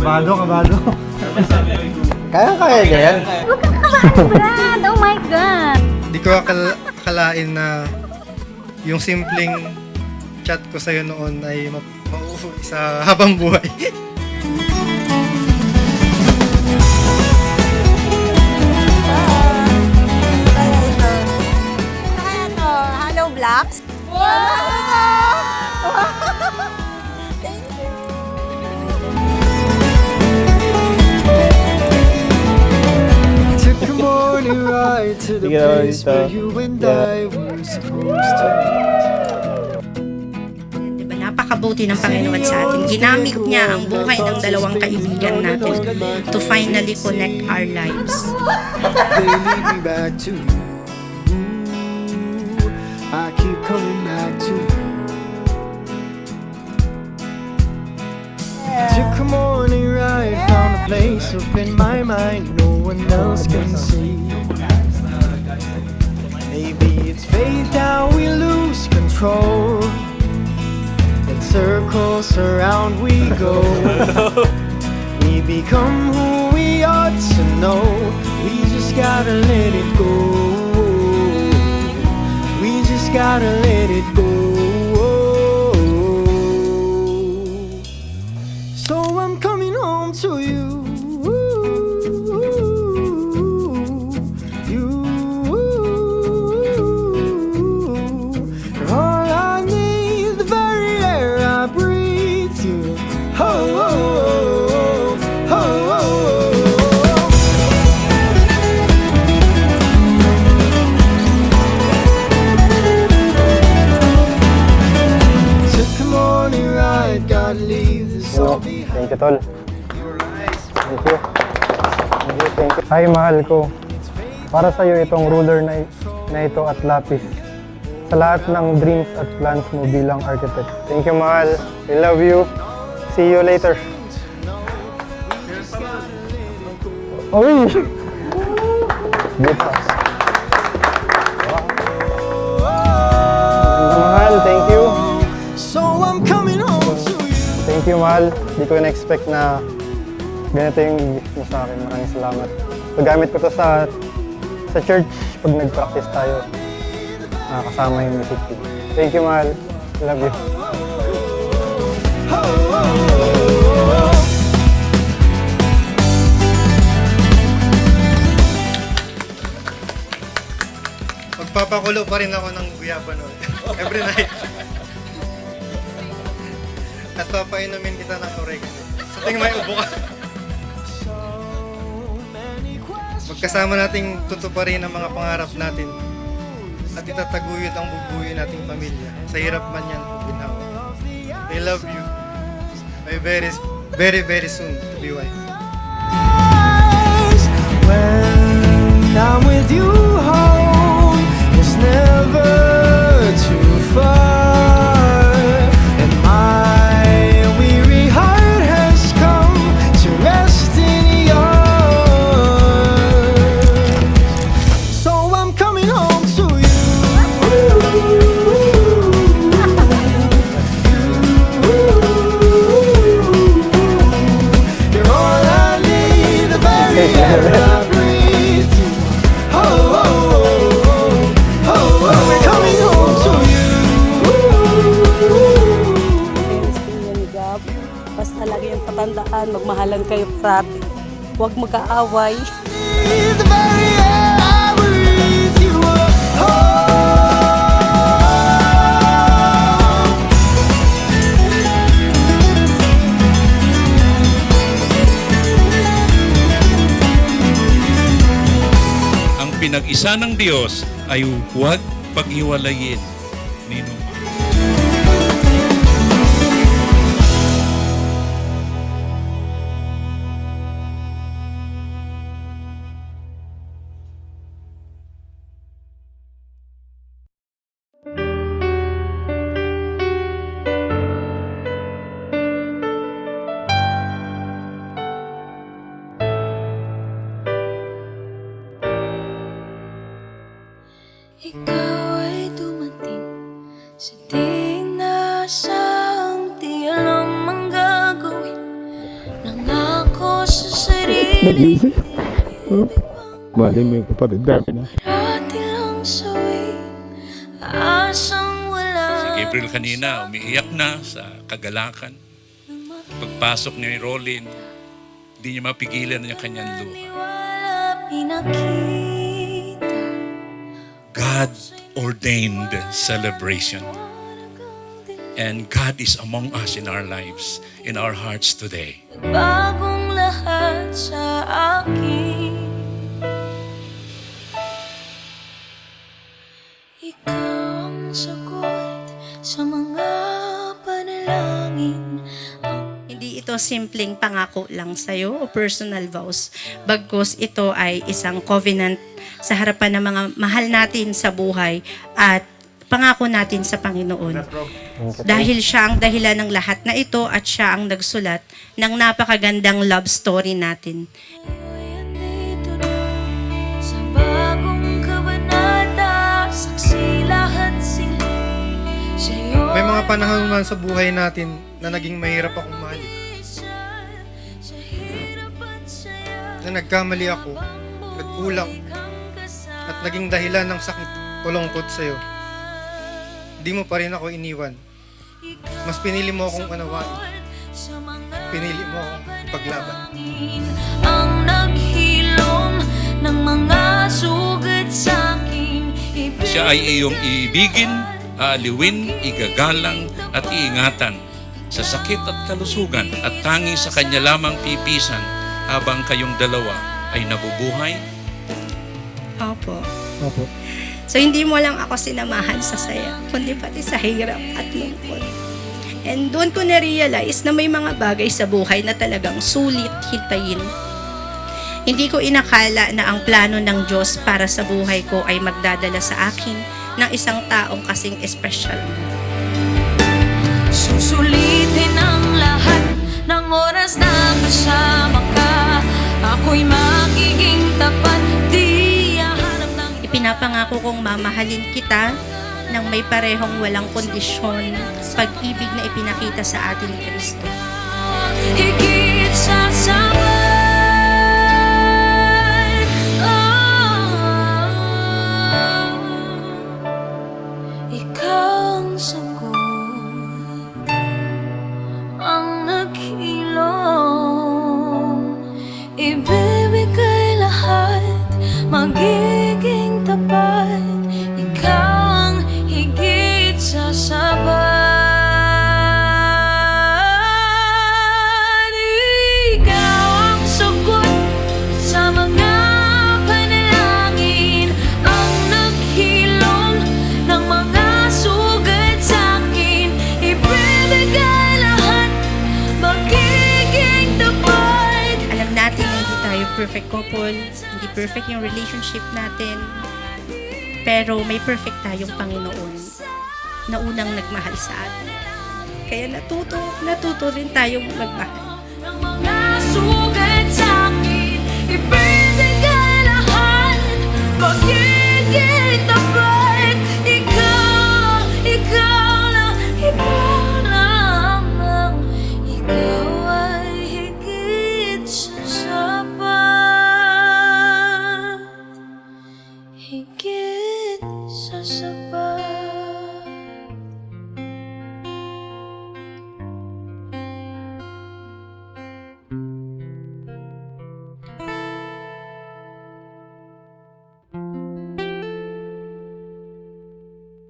Kabado, kabado. Kaya niya yan. Huwag kang kabahan, Brad! Oh my God! Di ko akalain na yung simpleng chat ko sa'yo noon ay mauuwi sa habang buhay. Hello, Blacks? Thank you. Took a morning ride to the place where you and I were supposed to meet. Diba, napakabuti ng Panginoon sa atin. Ginamit niya ang buhay ng dalawang kaibigan natin to finally connect our lives. They lead me back to you. I keep coming back to you. Took a morning ride, found a place up in my mind no one else can see. Maybe it's fate that we lose control. In circles around we go. We become who we ought to know. We just gotta let it go. We just gotta let it go. So I'm coming home to you. You're all I need, the very air I breathe. You. Oh, oh, oh, oh, oh, oh. Took the morning ride, gotta leave this all behind. Thank you, Tol. Thank you. Thank you. Hi, mahal ko. Para sa'yo itong ruler na ito at lapis. Sa lahat ng dreams at plans mo bilang architect. Thank you, mahal. I love you. See you later. Uy! Dito. Mahal, thank you. So I'm coming home to you. Thank you, mahal. Hindi ko na-expect na ganito yung gift mo sa akin. Maraming salamat. Paggamit ko to sa church pag nag-practice tayo. Kasama yung music team. Thank you, mahal. Love you. Oh, oh, oh. Magpapakulo pa rin ako ng guyaba noon. Every night. At papainumin kita ng oregano. Sa tingin may ubo ka. Magkasama nating tutuparin ang mga pangarap natin at itataguyod ang bubuyo nating pamilya. Sa hirap man yan, ginawa. I love you. I very soon to be wife. When I'm with you, home is never too far. And my weary heart has come to rest in yours. So I'm coming home to you. You're all I need, the very air I breathe. Oh, oh, oh, oh, oh, oh. We're coming home to you. Niya ni Gab. Basta lagi yung patandaan, magmahalan kayo parati. Huwag mag-aaway. The very air I breathe. You are home. Ang pinag-isa ng Diyos ay huwag pag-iwalayin. Ninong. Ikaw ay dumating sa di-inasahang di alam ang gagawin ng Nag-iisip. Mali mo yung kapatid natin. Dati lang sawi, asang wala. Si Gabriel kanina, umiiyak na sa kagalakan. Pagpasok ni Rolin, hindi niya mapigilan ang kanyang luha. Wala pinakita. God ordained celebration. And God is among us in our lives, in our hearts today. Bagong lahat sa akin. Ikaw ang sagot sa mga panalangin. Hindi ito simpleng pangako lang sa'yo o personal vows. Bagkus ito ay isang covenant sa harapan ng mga mahal natin sa buhay at pangako natin sa Panginoon. Dahil siya ang dahilan ng lahat na ito at siya ang nagsulat ng napakagandang love story natin. Ayan dito na sa bagong kabanata, saksi lahat sila sa'yo. May mga panahon man sa buhay natin na naging mahirap akong mahalin. Sa hirap at saya, Na nagkamali ako, nagkulang, at naging dahilan ng sakit o lungkot sa'yo. Di mo pa rin ako iniwan. Mas pinili mo akong unawain. sa mga Pinili mo akong paglaban. ang naghilom ng mga sugat sa aking ibig. Siya ay iyong iibigin, aaliwin, igagalang at iingatan sa sakit at kalusugan at tangi sa kanya lamang pipisan habang kayong dalawa ay nabubuhay. Opo. Opo. So hindi mo lang ako sinamahan sa saya, kundi pati sa hirap at lungkot. And doon ko na-realize na may mga bagay sa buhay na talagang sulit hintayin. Hindi ko inakala na ang plano ng Diyos para sa buhay ko ay magdadala sa akin ng isang taong kasing espesyal. Susulitin ang lahat ng oras na kasama ka. Ako'y magiging tapat, di hahanap ng Ipinapangako kong mamahalin kita ng may parehong walang kondisyon, pag-ibig na ipinakita sa atin ni Kristo. higit sa sabay. Ikaw ang sagot, ang naghilom, ibibigay lahat, magiging tapat. Ikaw ang higit sa sabat. Ikaw ang sagot sa mga panalangin, ang naghilom ng mga sugat sa akin. Ibibigay lahat, magiging tapat. Alam natin na hindi tayo perfect couple, hindi perfect yung relationship natin, pero may perfect tayong Panginoon na unang nagmahal sa atin. Kaya natuto rin tayong magmahal. Ng mga sugat sa akin, ibibigay lahat, magiging tapat. Ikaw lang, ikaw lamang. Ikaw ay higit sa sapat, higit sa sapat.